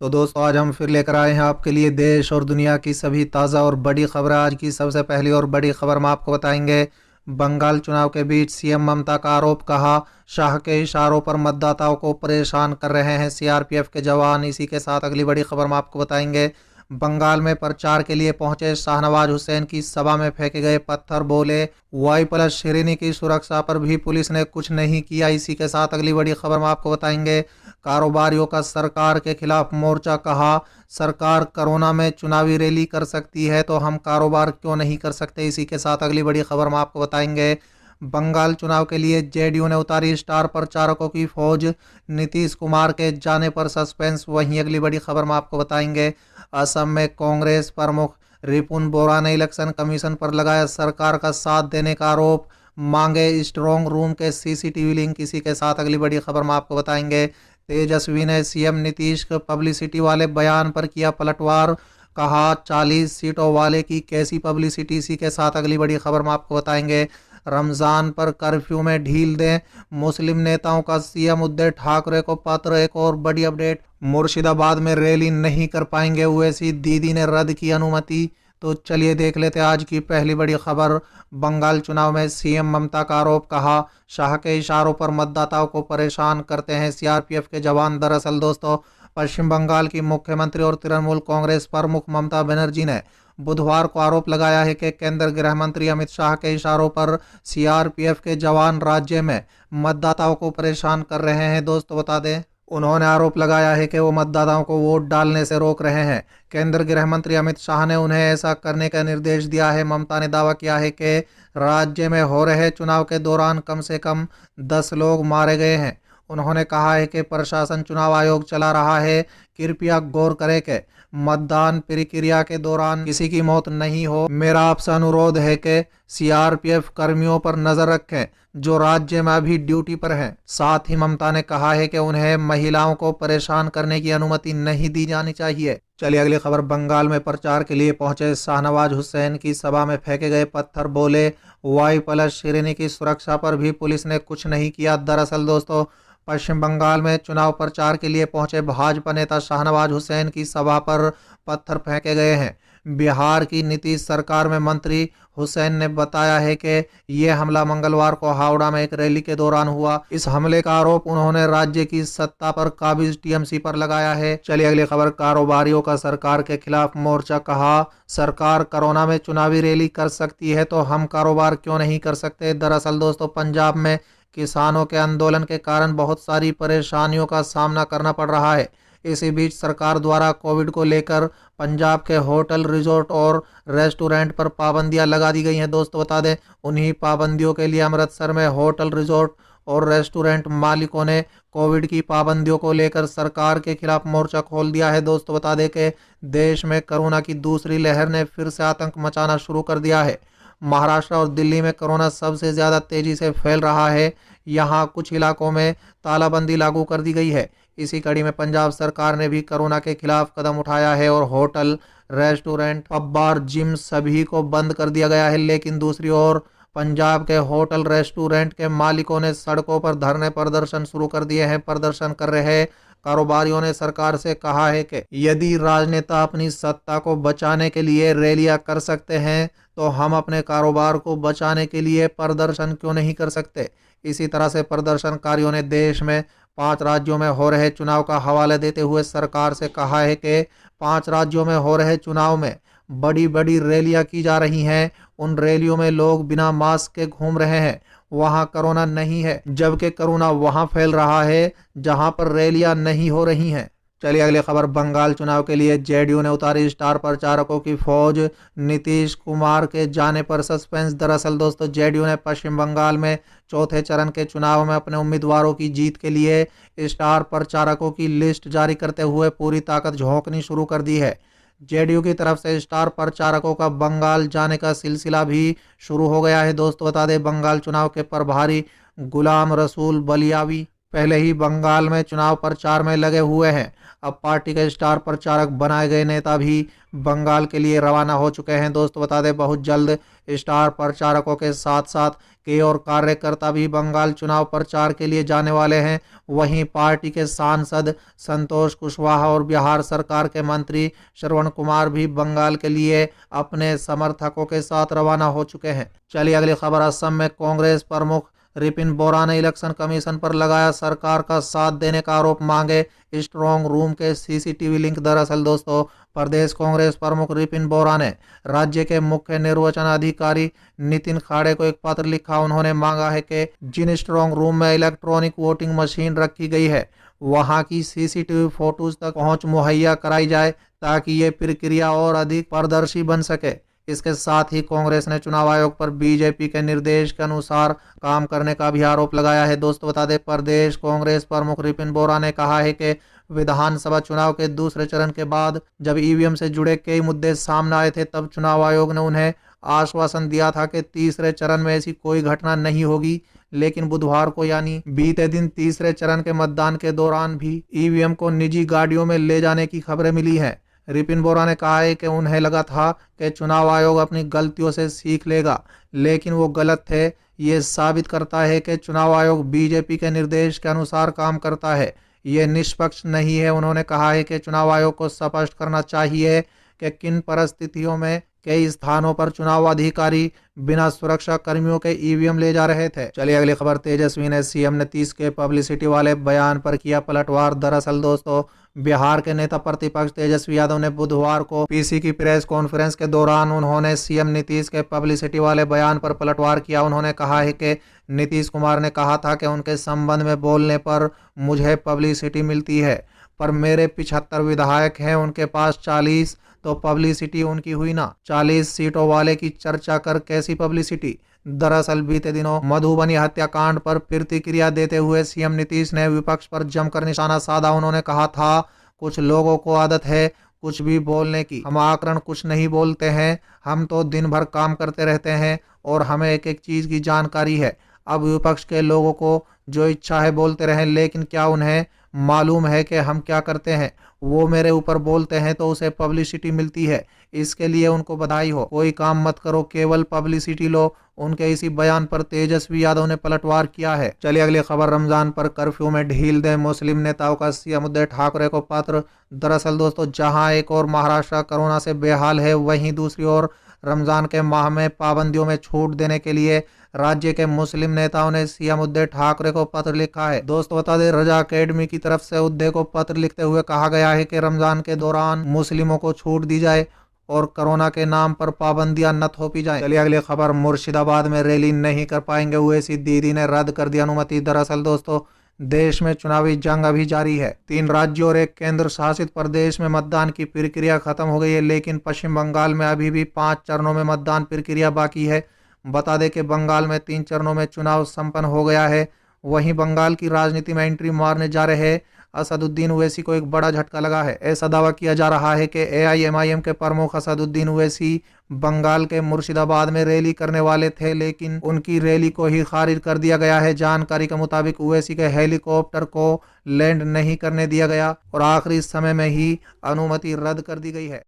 तो दोस्तों आज हम फिर लेकर आए हैं आपके लिए देश और दुनिया की सभी ताज़ा और बड़ी खबरें। आज की सबसे पहली और बड़ी खबर हम आपको बताएंगे। बंगाल चुनाव के बीच सीएम ममता का आरोप, कहा शाह के इशारों पर मतदाताओं को परेशान कर रहे हैं सीआरपीएफ के जवान। इसी के साथ अगली बड़ी खबर हम आपको बताएंगे। बंगाल में प्रचार के लिए पहुंचे शाहनवाज हुसैन की सभा में फेंके गए पत्थर, बोले वाई प्लस श्रेणी की सुरक्षा पर भी पुलिस ने कुछ नहीं किया। इसी के साथ अगली बड़ी खबर हम आपको बताएंगे। कारोबारियों का सरकार के खिलाफ मोर्चा, कहा सरकार कोरोना में चुनावी रैली कर सकती है तो हम कारोबार क्यों नहीं कर सकते। इसी के साथ अगली बड़ी खबर हम आपको बताएंगे। बंगाल चुनाव के लिए जेडीयू ने उतारी स्टार प्रचारकों की फौज, नीतीश कुमार के जाने पर सस्पेंस। वहीं अगली बड़ी खबर हम आपको बताएंगे। असम में कांग्रेस प्रमुख रिपुन बोरा ने इलेक्शन कमीशन पर लगाया सरकार का साथ देने का आरोप, मांगे स्ट्रांग रूम के सीसीटीवी लिंक। इसी के साथ अगली बड़ी खबर हम आपको बताएंगे। तेजस्वी ने सीएम नीतीश के पब्लिसिटी वाले बयान पर किया पलटवार, कहा 40 सीटों वाले की कैसी पब्लिसिटी। इसी के साथ अगली बड़ी खबर हम आपको बताएंगे। रमजान पर कर्फ्यू में ढील दें, मुस्लिम नेताओं का सीएम उद्धव ठाकरे को पत्र। एक और बड़ी अपडेट, मुर्शिदाबाद में रैली नहीं कर पाएंगे ओवैसी, दीदी ने रद्द की अनुमति। तो चलिए देख लेते हैं आज की पहली बड़ी खबर। बंगाल चुनाव में सीएम ममता का आरोप, कहा शाह के इशारों पर मतदाताओं को परेशान करते हैं सीआरपीएफ के जवान। दरअसल दोस्तों, पश्चिम बंगाल की मुख्यमंत्री और तृणमूल कांग्रेस प्रमुख ममता बनर्जी ने बुधवार को आरोप लगाया है कि केंद्रीय गृह मंत्री अमित शाह के इशारों पर सीआरपीएफ के जवान राज्य में मतदाताओं को परेशान कर रहे हैं। दोस्तों बता दें, उन्होंने आरोप लगाया है कि वो मतदाताओं को वोट डालने से रोक रहे हैं। केंद्रीय गृह मंत्री अमित शाह ने उन्हें ऐसा करने का निर्देश दिया है। ममता ने दावा किया है कि राज्य में हो रहे चुनाव के दौरान कम से कम 10 लोग मारे गए हैं। उन्होंने कहा है कि प्रशासन चुनाव आयोग चला रहा है, कृपया गौर करें कि मतदान प्रक्रिया के दौरान किसी की मौत नहीं हो। मेरा आपसे अनुरोध है कि सीआरपीएफ कर्मियों पर नजर रखें जो राज्य में अभी ड्यूटी पर हैं। साथ ही ममता ने कहा है कि उन्हें महिलाओं को परेशान करने की अनुमति नहीं दी जानी चाहिए। चलिए अगली खबर। बंगाल में प्रचार के लिए पहुंचे शाहनवाज हुसैन की सभा में फेंके गए पत्थर, बोले वाई प्लस श्रेणी की सुरक्षा पर भी पुलिस ने कुछ नहीं किया। दरअसल दोस्तों, पश्चिम बंगाल में चुनाव प्रचार के लिए पहुंचे भाजपा नेता शाहनवाज हुसैन की सभा पर पत्थर फेंके गए हैं। बिहार की नीतीश सरकार में मंत्री हुसैन ने बताया है कि यह हमला मंगलवार को हावड़ा में एक रैली के दौरान हुआ। इस हमले का आरोप उन्होंने राज्य की सत्ता पर काबिज टीएमसी पर लगाया है। चलिए अगली खबर। कारोबारियों का सरकार के खिलाफ मोर्चा, कहा सरकार कोरोना में चुनावी रैली कर सकती है तो हम कारोबार क्यों नहीं कर सकते। दरअसल दोस्तों, पंजाब में किसानों के आंदोलन के कारण बहुत सारी परेशानियों का सामना करना पड़ रहा है। इसी बीच सरकार द्वारा कोविड को लेकर पंजाब के होटल, रिजॉर्ट और रेस्टोरेंट पर पाबंदियां लगा दी गई हैं। दोस्तों बता दें, उन्हीं पाबंदियों के लिए अमृतसर में होटल, रिजॉर्ट और रेस्टोरेंट मालिकों ने कोविड की पाबंदियों को लेकर सरकार के खिलाफ मोर्चा खोल दिया है। दोस्तों बता दें कि देश में कोरोना की दूसरी लहर ने फिर से आतंक मचाना शुरू कर दिया है। महाराष्ट्र और दिल्ली में कोरोना सबसे ज़्यादा तेजी से फैल रहा है। यहाँ कुछ इलाकों में तालाबंदी लागू कर दी गई है। इसी कड़ी में पंजाब सरकार ने भी कोरोना के खिलाफ कदम उठाया है और होटल, रेस्टोरेंट, पब, बार, जिम सभी को बंद कर दिया गया है। लेकिन दूसरी ओर पंजाब के होटल, रेस्टोरेंट के मालिकों ने सड़कों पर धरने प्रदर्शन शुरू कर दिए हैं। प्रदर्शन कर रहे कारोबारियों ने सरकार से कहा है कि यदि राजनेता अपनी सत्ता को बचाने के लिए रैलियां कर सकते हैं तो हम अपने कारोबार को बचाने के लिए प्रदर्शन क्यों नहीं कर सकते। इसी तरह से प्रदर्शनकारियों ने देश में 5 राज्यों में हो रहे चुनाव का हवाला देते हुए सरकार से कहा है कि 5 राज्यों में हो रहे चुनाव में बड़ी बड़ी रैलियां की जा रही हैं। उन रैलियों में लोग बिना मास्क के घूम रहे हैं। वहां कोरोना नहीं है, जबकि कोरोना वहां फैल रहा है जहां पर रैलियां नहीं हो रही हैं। चलिए अगली खबर। बंगाल चुनाव के लिए जेडीयू ने उतारी स्टार प्रचारकों की फौज, नीतीश कुमार के जाने पर सस्पेंस। दरअसल दोस्तों, जेडीयू ने पश्चिम बंगाल में चौथे चरण के चुनाव में अपने उम्मीदवारों की जीत के लिए स्टार प्रचारकों की लिस्ट जारी करते हुए पूरी ताकत झोंकनी शुरू कर दी है। जेडीयू की तरफ से स्टार प्रचारकों का बंगाल जाने का सिलसिला भी शुरू हो गया है। दोस्तों बता दें, बंगाल चुनाव के प्रभारी गुलाम रसूल बलियावी पहले ही बंगाल में चुनाव प्रचार में लगे हुए हैं। अब पार्टी के स्टार प्रचारक बनाए गए नेता भी बंगाल के लिए रवाना हो चुके हैं। दोस्तों बता दें, बहुत जल्द स्टार प्रचारकों के साथ साथ के और कार्यकर्ता भी बंगाल चुनाव प्रचार के लिए जाने वाले हैं। वहीं पार्टी के सांसद संतोष कुशवाहा और बिहार सरकार के मंत्री श्रवण कुमार भी बंगाल के लिए अपने समर्थकों के साथ रवाना हो चुके हैं। चलिए अगली खबर। असम में कांग्रेस प्रमुख रिपिन बोरा ने इलेक्शन कमीशन पर लगाया सरकार का साथ देने का आरोप, मांगे स्ट्रांग रूम के सीसीटीवी लिंक। दरअसल दोस्तों, प्रदेश कांग्रेस प्रमुख रिपिन बोरा ने राज्य के मुख्य निर्वाचन अधिकारी नितिन खाड़े को एक पत्र लिखा। उन्होंने मांगा है कि जिन स्ट्रांग रूम में इलेक्ट्रॉनिक वोटिंग मशीन रखी गई है वहां की सीसीटीवी फोटोज तक पहुंच मुहैया कराई जाए ताकि ये प्रक्रिया और अधिक पारदर्शी बन सके। इसके साथ ही कांग्रेस ने चुनाव आयोग पर बीजेपी के निर्देश के अनुसार काम करने का भी आरोप लगाया है। दोस्तों बता दें, प्रदेश कांग्रेस प्रमुख रिपिन बोरा ने कहा है कि विधानसभा चुनाव के दूसरे चरण के बाद जब ईवीएम से जुड़े कई मुद्दे सामने आए थे, तब चुनाव आयोग ने उन्हें आश्वासन दिया था कि तीसरे चरण में ऐसी कोई घटना नहीं होगी। लेकिन बुधवार को यानी बीते दिन तीसरे चरण के मतदान के दौरान भी ईवीएम को निजी गाड़ियों में ले जाने की खबरें मिली हैं। रिपिन बोरा ने कहा है कि उन्हें लगा था कि चुनाव आयोग अपनी गलतियों से सीख लेगा, लेकिन वो गलत थे। ये साबित करता है कि चुनाव आयोग बीजेपी के निर्देश के अनुसार काम करता है, ये निष्पक्ष नहीं है। उन्होंने कहा है कि चुनाव आयोग को स्पष्ट करना चाहिए कि किन परिस्थितियों में कई स्थानों पर चुनाव अधिकारी बिना सुरक्षा कर्मियों के ईवीएम ले जा रहे थे। चलिए अगली खबर। तेजस्वी ने सीएम नीतीश के पब्लिसिटी वाले बयान पर किया पलटवार। दरअसल दोस्तों, बिहार के नेता प्रतिपक्ष तेजस्वी यादव ने बुधवार को पीसी की प्रेस कॉन्फ्रेंस के दौरान उन्होंने सीएम नीतीश के पब्लिसिटी वाले बयान पर पलटवार किया। उन्होंने कहा है कि नीतीश कुमार ने कहा था कि उनके संबंध में बोलने पर मुझे पब्लिसिटी मिलती है, पर मेरे 75 विधायक हैं, उनके पास 40, तो पब्लिसिटी उनकी हुई ना। 40 सीटों वाले की चर्चा कर कैसी पब्लिसिटी। दरअसल बीते दिनों मधुबनी हत्याकांड पर प्रतिक्रिया देते हुए सीएम नीतीश ने विपक्ष पर जमकर निशाना साधा। उन्होंने कहा था, कुछ लोगों को आदत है कुछ भी बोलने की, हम आकरण कुछ नहीं बोलते हैं, हम तो दिन भर काम करते रहते हैं और हमें एक एक चीज की जानकारी है। अब विपक्ष के लोगों को जो इच्छा है बोलते रहें, लेकिन क्या उन्हें मालूम है कि हम क्या करते हैं? वो मेरे ऊपर बोलते हैं तो उसे पब्लिसिटी मिलती है, इसके लिए उनको बधाई हो। कोई काम मत करो, केवल पब्लिसिटी लो। उनके इसी बयान पर तेजस्वी यादव ने पलटवार किया है। चलिए अगली खबर। रमजान पर कर्फ्यू में ढील दें मुस्लिम नेताओं का सीएम उद्धव ठाकरे को पत्र। दरअसल दोस्तों, जहां एक और महाराष्ट्र कोरोना से बेहाल है, वहीं दूसरी ओर रमजान के माह में पाबंदियों में छूट देने के लिए राज्य के मुस्लिम नेताओं ने सीएम उद्धव ठाकरे को पत्र लिखा है। दोस्तों बता दें, रजा अकेडमी की तरफ से उद्धव को पत्र लिखते हुए कहा गया है कि रमजान के दौरान मुस्लिमों को छूट दी जाए और कोरोना के नाम पर पाबंदियां न थोपी जाए। चलिए अगली खबर। मुर्शिदाबाद में रैली नहीं कर पाएंगे ओवैसी, दीदी ने रद्द कर दी अनुमति। दरअसल दोस्तों, देश में चुनावी जंग अभी जारी है। 3 राज्यों और 1 केंद्र शासित प्रदेश में मतदान की प्रक्रिया खत्म हो गई है, लेकिन पश्चिम बंगाल में अभी भी 5 चरणों में मतदान प्रक्रिया बाकी है। बता दें कि बंगाल में 3 चरणों में चुनाव संपन्न हो गया है। वहीं बंगाल की राजनीति में एंट्री मारने जा रहे असदुद्दीन ओवैसी को एक बड़ा झटका लगा है। ऐसा दावा किया जा रहा है कि एआईएमआईएम के प्रमुख असदुद्दीन ओवैसी बंगाल के मुर्शिदाबाद में रैली करने वाले थे, लेकिन उनकी रैली को ही खारिज कर दिया गया है। जानकारी के मुताबिक ओवैसी के हेलीकॉप्टर को लैंड नहीं करने दिया गया और आखिरी समय में ही अनुमति रद्द कर दी गई है।